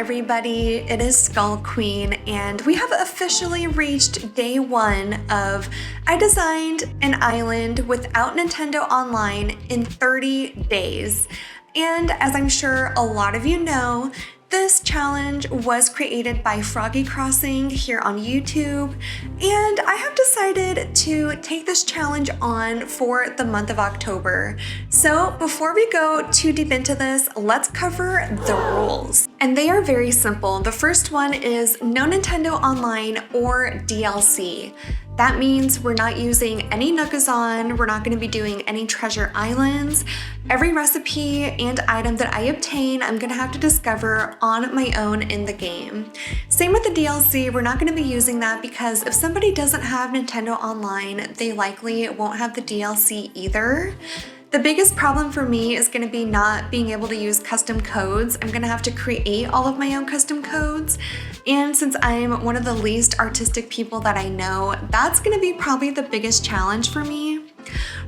everybody, it is Skull Queen, and we have officially reached day one of I designed an island without Nintendo Online in 30 days. And as I'm sure a lot of you know, this challenge was created by FroggyCrossing here on YouTube, and I have decided to take this challenge on for the month of October. So before we go too deep into this, let's cover the rules. And they are very simple. The first one is no Nintendo Online or DLC. That means we're not using any Nookazon, we're not going to be doing any treasure islands. Every recipe and item that I obtain, I'm going to have to discover on my own in the game. Same with the DLC, we're not going to be using that because if somebody doesn't have Nintendo Online, they likely won't have the DLC either. The biggest problem for me is going to be not being able to use custom codes. I'm going to have to create all of my own custom codes. And since I'm one of the least artistic people that I know, that's going to be probably the biggest challenge for me.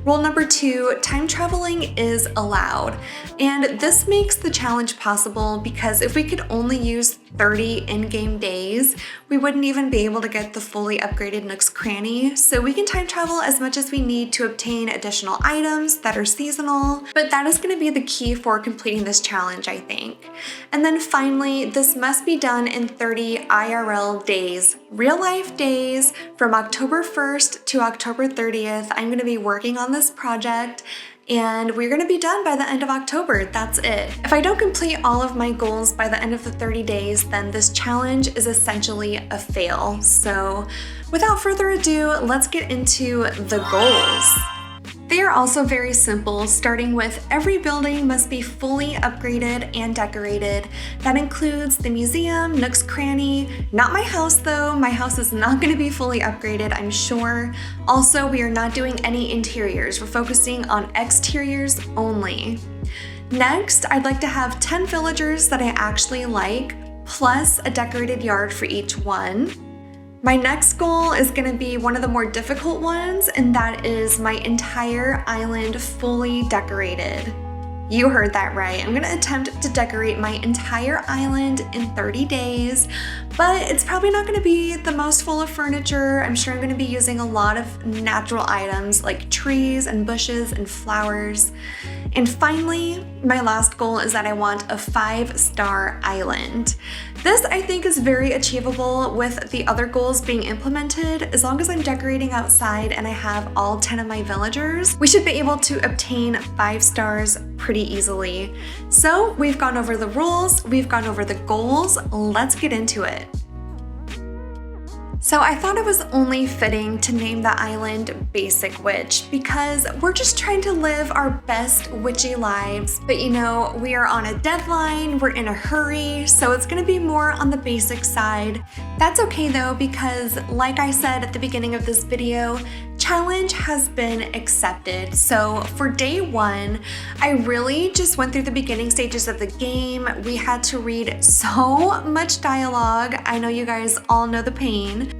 Rule number 2, time traveling is allowed. And this makes the challenge possible because if we could only use 30 in-game days, we wouldn't even be able to get the fully upgraded Nook's Cranny. So we can time travel as much as we need to obtain additional items that are seasonal, but that is going to be the key for completing this challenge, I think. And then finally, this must be done in 30 IRL days, real life days, from October 1st to October 30th. I'm going to be working on this project, and we're going to be done by the end of October. That's it. If I don't complete all of my goals by the end of the 30 days, then this challenge is essentially a fail. So without further ado, let's get into the goals. They are also very simple, starting with every building must be fully upgraded and decorated. That includes the museum, Nook's Cranny, not my house though. My house is not going to be fully upgraded, I'm sure. Also, we are not doing any interiors. We're focusing on exteriors only. Next, I'd like to have 10 villagers that I actually like, plus a decorated yard for each one. My next goal is going to be one of the more difficult ones, and that is my entire island fully decorated. You heard that right. I'm going to attempt to decorate my entire island in 30 days, but it's probably not going to be the most full of furniture. I'm sure I'm going to be using a lot of natural items like trees and bushes and flowers. And finally, my last goal is that I want a 5-star island. This I think is very achievable with the other goals being implemented. As long as I'm decorating outside and I have all 10 of my villagers, we should be able to obtain 5 stars pretty easily. So we've gone over the rules, we've gone over the goals, let's get into it. So I thought it was only fitting to name the island Basic Witch because we're just trying to live our best witchy lives. But you know, we are on a deadline, we're in a hurry, so it's gonna be more on the basic side. That's okay though, because like I said at the beginning of this video, challenge has been accepted. So for day one, I really just went through the beginning stages of the game. We had to read so much dialogue. I know you guys all know the pain.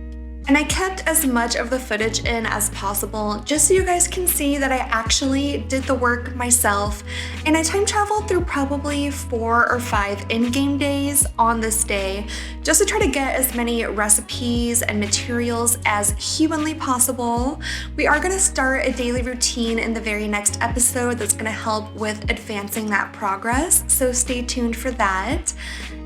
And I kept as much of the footage in as possible just so you guys can see that I actually did the work myself. And I time traveled through probably 4 or 5 in-game days on this day just to try to get as many recipes and materials as humanly possible. We are going to start a daily routine in the very next episode that's going to help with advancing that progress, so stay tuned for that.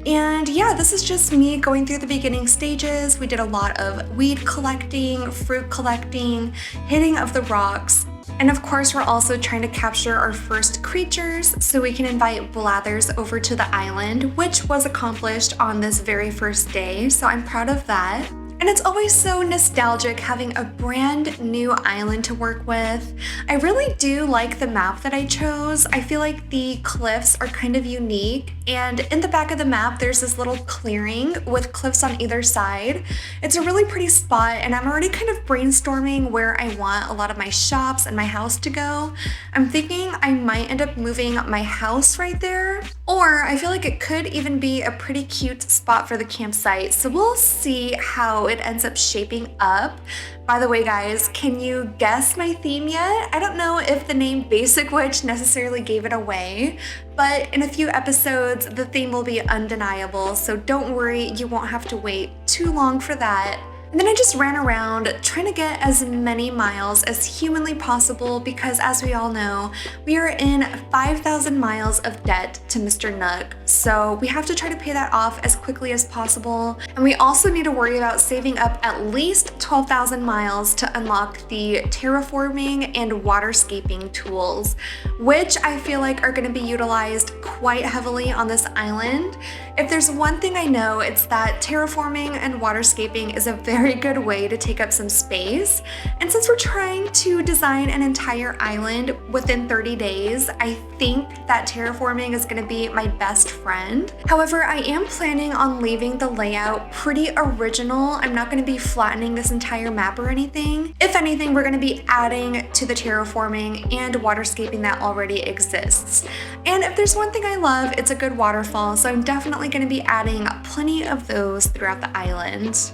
And yeah, this is just me going through the beginning stages. We did a lot of weed collecting, fruit collecting, hitting of the rocks. And of course, we're also trying to capture our first creatures so we can invite Blathers over to the island, which was accomplished on this very first day. So I'm proud of that. And it's always so nostalgic having a brand new island to work with. I really do like the map that I chose. I feel like the cliffs are kind of unique, and in the back of the map there's this little clearing with cliffs on either side. It's a really pretty spot, and I'm already kind of brainstorming where I want a lot of my shops and my house to go. I'm thinking I might end up moving my house right there, or I feel like it could even be a pretty cute spot for the campsite. So we'll see how it ends up shaping up. By the way, guys, can you guess my theme yet? I don't know if the name Basic Witch necessarily gave it away, but in a few episodes, the theme will be undeniable, so don't worry, you won't have to wait too long for that. And then I just ran around trying to get as many miles as humanly possible because, as we all know, we are in 5,000 miles of debt to Mr. Nook. So we have to try to pay that off as quickly as possible. And we also need to worry about saving up at least 12,000 miles to unlock the terraforming and waterscaping tools, which I feel like are going to be utilized quite heavily on this island. If there's one thing I know, it's that terraforming and waterscaping is a very good way to take up some space. And since we're trying to design an entire island within 30 days, I think that terraforming is going to be my best friend. However, I am planning on leaving the layout pretty original. I'm not going to be flattening this entire map or anything. If anything, we're going to be adding to the terraforming and waterscaping that already exists. And if there's one thing I love, it's a good waterfall, so I'm definitely going to be adding plenty of those throughout the island.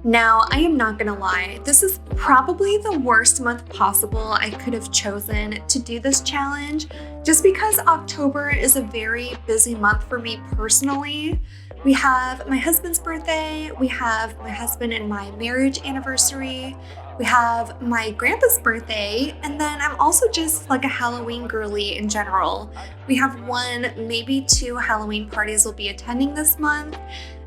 Now, I am not gonna lie, this is probably the worst month possible I could have chosen to do this challenge, just because October is a very busy month for me personally. We have my husband's birthday, we have my husband and my marriage anniversary, we have my grandpa's birthday, and then I'm also just like a Halloween girly in general. We have one, maybe 2 Halloween parties we'll be attending this month,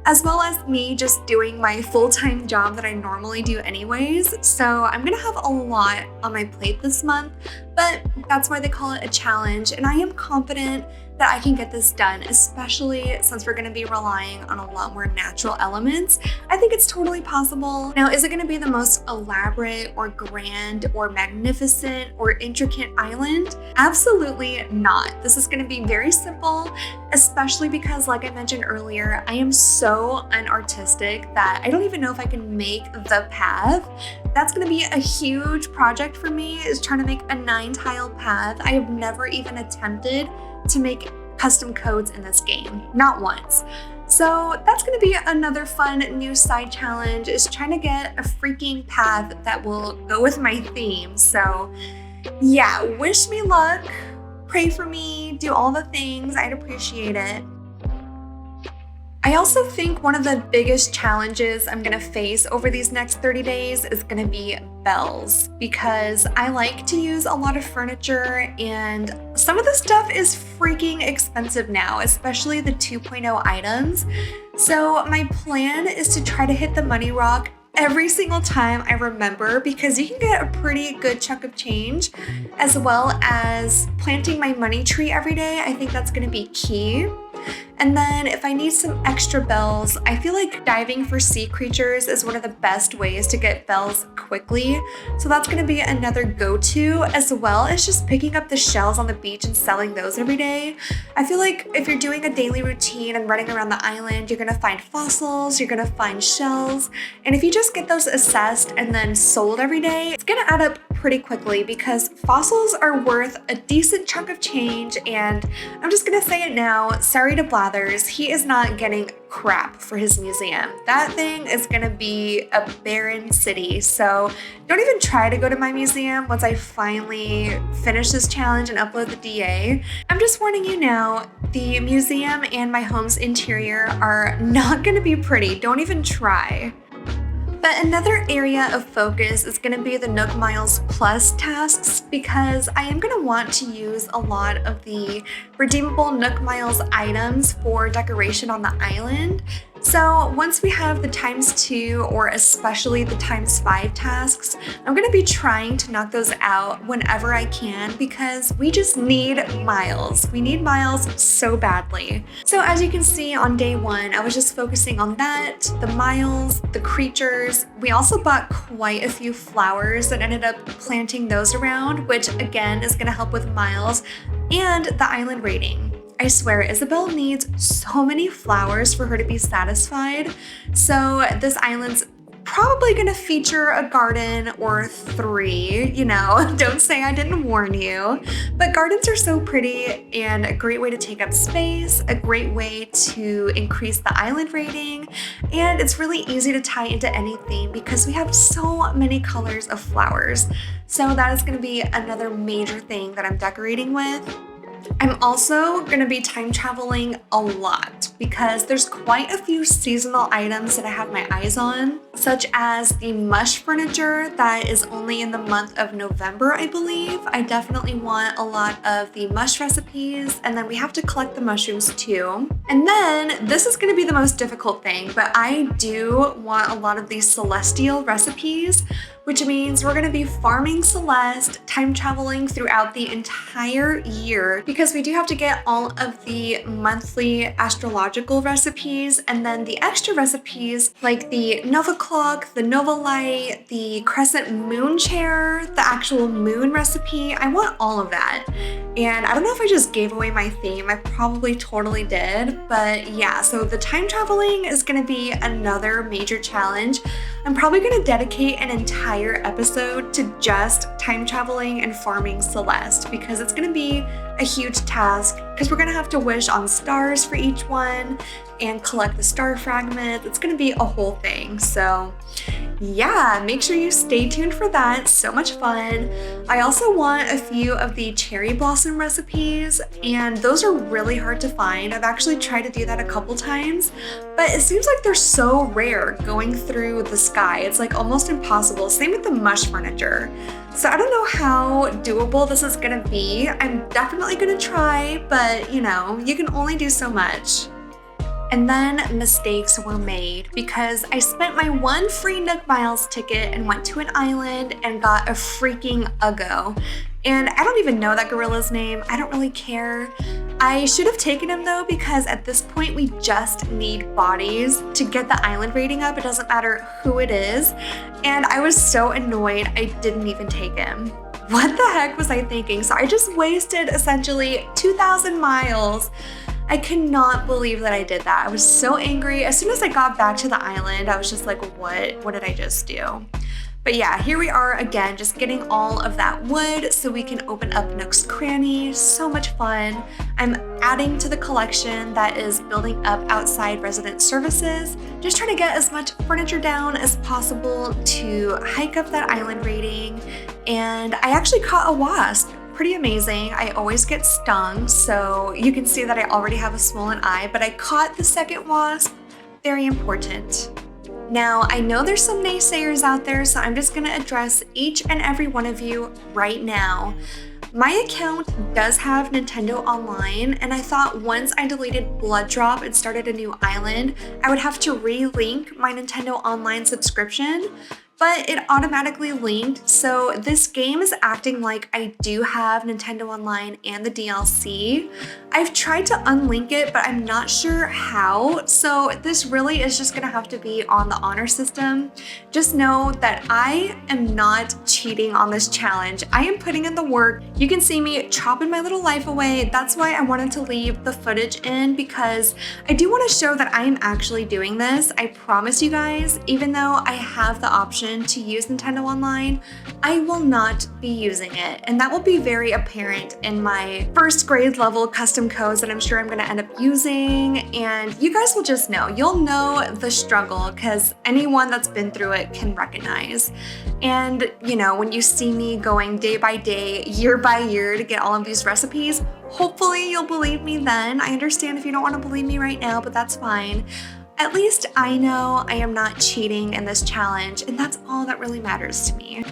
as well as me just doing my full-time job that I normally do anyways. So I'm gonna have a lot on my plate this month, but that's why they call it a challenge, and I am confident that I can get this done, especially since we're gonna be relying on a lot more natural elements. I think it's totally possible. Now, is it gonna be the most elaborate or grand or magnificent or intricate island? Absolutely not. This is gonna be very simple, especially because, like I mentioned earlier, I am so unartistic that I don't even know if I can make the path. That's gonna be a huge project for me, is trying to make a 9-tile path. I have never even attempted to make custom codes in this game, not once. So that's gonna be another fun new side challenge, is trying to get a freaking path that will go with my theme. So yeah, wish me luck, pray for me, do all the things, I'd appreciate it. I also think one of the biggest challenges I'm gonna face over these next 30 days is gonna be bells, because I like to use a lot of furniture and some of the stuff is freaking expensive now, especially the 2.0 items. So my plan is to try to hit the money rock every single time I remember, because you can get a pretty good chunk of change, as well as planting my money tree every day. I think that's gonna be key. And then if I need some extra bells, I feel like diving for sea creatures is one of the best ways to get bells quickly. So that's gonna be another go-to, as well as just picking up the shells on the beach and selling those every day. I feel like if you're doing a daily routine and running around the island, you're gonna find fossils, you're gonna find shells. And if you just get those assessed and then sold every day, it's gonna add up pretty quickly, because fossils are worth a decent chunk of change. And I'm just gonna say it now, sorry to Blathers, he is not getting crap for his museum. That thing is gonna be a barren city. So don't even try to go to my museum once I finally finish this challenge and upload the DA. I'm just warning you now, the museum and my home's interior are not gonna be pretty. Don't even try. But another area of focus is going to be the Nook Miles Plus tasks, because I am going to want to use a lot of the redeemable Nook Miles items for decoration on the island. So once we have the ×2 or especially the ×5 tasks, I'm going to be trying to knock those out whenever I can, because we just need miles. We need miles so badly. So as you can see on day 1, I was just focusing on that, the miles, the creatures. We also bought quite a few flowers and ended up planting those around, which again is going to help with miles and the island rating. I swear, Isabel needs so many flowers for her to be satisfied. So this island's probably gonna feature a garden or 3, you know, don't say I didn't warn you. But gardens are so pretty and a great way to take up space, a great way to increase the island rating, and it's really easy to tie into any theme because we have so many colors of flowers. So that is gonna be another major thing that I'm decorating with. I'm also going to be time traveling a lot because there's quite a few seasonal items that I have my eyes on, such as the mush furniture that is only in the month of November, I believe. I definitely want a lot of the mush recipes, and then we have to collect the mushrooms too. And then this is going to be the most difficult thing, but I do want a lot of these celestial recipes, which means we're gonna be farming Celeste, time traveling throughout the entire year because we do have to get all of the monthly astrological recipes and then the extra recipes like the Nova Clock, the Nova Light, the Crescent Moon Chair, the actual moon recipe. I want all of that. And I don't know if I just gave away my theme. I probably totally did, but yeah, so the time traveling is gonna be another major challenge. I'm probably gonna dedicate an entire episode to just time traveling and farming Celeste because it's gonna be a huge task because we're gonna have to wish on stars for each one and collect the star fragments. It's gonna be a whole thing. So yeah, make sure you stay tuned for that. So much fun. I also want a few of the cherry blossom recipes, and those are really hard to find. I've actually tried to do that a couple times, but it seems like they're so rare going through the sky. It's like almost impossible. Same with the mush furniture. So I don't know how doable this is gonna be. I'm definitely gonna try, but you know, you can only do so much. And then mistakes were made because I spent my 1 free Nook Miles ticket and went to an island and got a freaking Uggo. And I don't even know that gorilla's name. I don't really care. I should have taken him though because at this point we just need bodies to get the island rating up. It doesn't matter who it is. And I was so annoyed I didn't even take him. What the heck was I thinking? So I just wasted essentially 2,000 miles. I cannot believe that I did that. I was so angry. As soon as I got back to the island, I was just like, what did I just do? But yeah, here we are again, just getting all of that wood so we can open up Nook's Cranny. So much fun. I'm adding to the collection that is building up outside resident services, just trying to get as much furniture down as possible to hike up that island rating. And I actually caught a wasp. Pretty amazing. I always get stung, so you can see that I already have a swollen eye, but I caught the second wasp. Very important. Now, I know there's some naysayers out there, so I'm just gonna address each and every one of you right now. My account does have Nintendo Online, and I thought once I deleted Blood Drop and started a new island, I would have to re-link my Nintendo Online subscription, but it automatically linked, so this game is acting like I do have Nintendo Online and the DLC. I've tried to unlink it, but I'm not sure how, so this really is just gonna have to be on the honor system. Just know that I am not cheating on this challenge. I am putting in the work. You can see me chopping my little life away. That's why I wanted to leave the footage in, because I do want to show that I am actually doing this. I promise you guys, even though I have the option to use Nintendo Online, I will not be using it. And that will be very apparent in my first grade level custom codes that I'm sure I'm going to end up using. And you guys will just know. You'll know the struggle because anyone that's been through it can recognize. And you know, when you see me going day by day, year by year to get all of these recipes, hopefully you'll believe me then. I understand if you don't want to believe me right now, but that's fine. At least I know I am not cheating in this challenge, and that's all that really matters to me.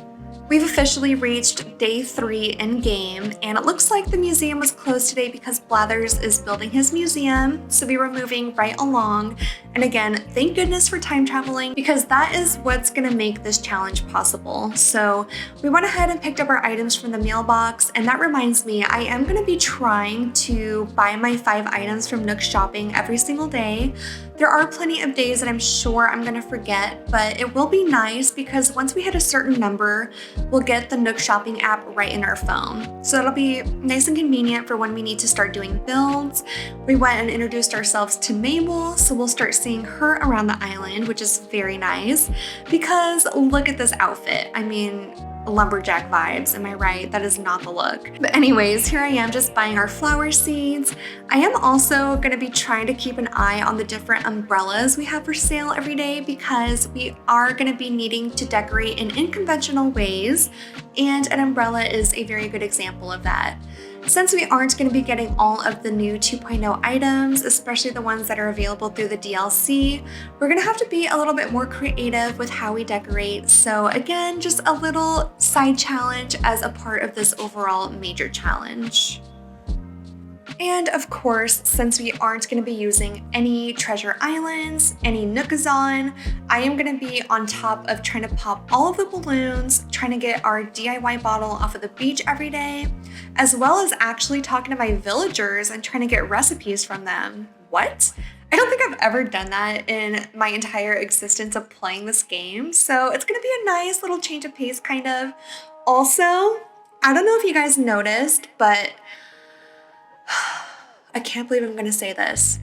We've officially reached day 3 in game, and it looks like the museum was closed today because Blathers is building his museum, so we were moving right along. And again, thank goodness for time traveling because that is what's gonna make this challenge possible. So we went ahead and picked up our items from the mailbox, and that reminds me, I am gonna be trying to buy my 5 items from Nook Shopping every single day. There are plenty of days that I'm sure I'm gonna forget, but it will be nice because once we hit a certain number, we'll get the Nook Shopping app right in our phone. So it'll be nice and convenient for when we need to start doing builds. We went and introduced ourselves to Mabel, so we'll start seeing her around the island, which is very nice because look at this outfit. I mean, lumberjack vibes, am I right? That is not the look. But anyways, here I am just buying our flower seeds. I am also gonna be trying to keep an eye on the different umbrellas we have for sale every day because we are gonna be needing to decorate in unconventional ways, and an umbrella is a very good example of that. Since we aren't going to be getting all of the new 2.0 items, especially the ones that are available through the DLC, we're going to have to be a little bit more creative with how we decorate. So again, just a little side challenge as a part of this overall major challenge. And of course, since we aren't going to be using any treasure islands, any Nookazon, I am going to be on top of trying to pop all of the balloons, trying to get our DIY bottle off of the beach every day, as well as actually talking to my villagers and trying to get recipes from them. What? I don't think I've ever done that in my entire existence of playing this game, so it's going to be a nice little change of pace kind of. Also, I don't know if you guys noticed, but I can't believe I'm going to say this.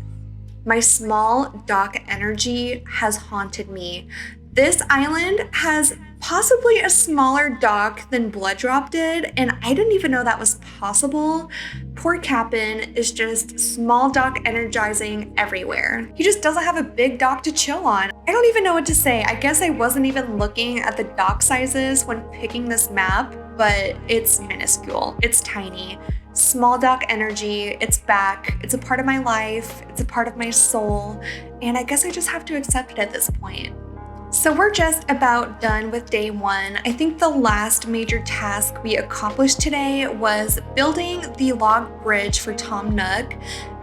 My small dock energy has haunted me. This island has possibly a smaller dock than Blood Drop did, and I didn't even know that was possible. Poor Cap'n is just small dock energizing everywhere. He just doesn't have a big dock to chill on. I don't even know what to say. I guess I wasn't even looking at the dock sizes when picking this map, but it's minuscule. It's tiny. Small dock energy, it's back. It's a part of my life. It's a part of my soul. And I guess I just have to accept it at this point. So we're just about done with day one. I think the last major task we accomplished today was building the log bridge for Tom Nook.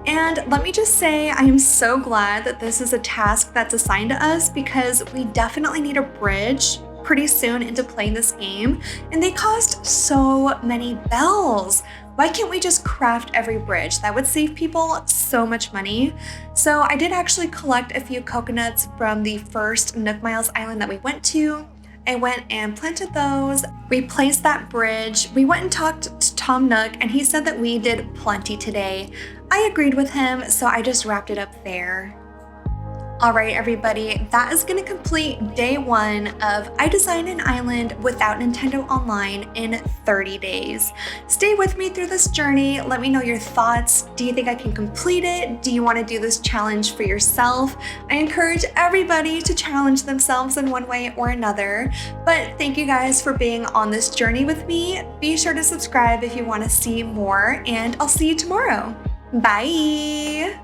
And let me just say, I am so glad that this is a task that's assigned to us because we definitely need a bridge pretty soon into playing this game. And they cost so many bells. Why can't we just craft every bridge? That would save people so much money. So I did actually collect a few coconuts from the first Nook Miles island that we went to. I went and planted those. We placed that bridge. We went and talked to Tom Nook and he said that we did plenty today. I agreed with him, so I just wrapped it up there. All right, everybody, that is going to complete day one of I Designed an Island without Nintendo Online in 30 days. Stay with me through this journey. Let me know your thoughts. Do you think I can complete it? Do you want to do this challenge for yourself? I encourage everybody to challenge themselves in one way or another. But thank you guys for being on this journey with me. Be sure to subscribe if you want to see more, and I'll see you tomorrow. Bye!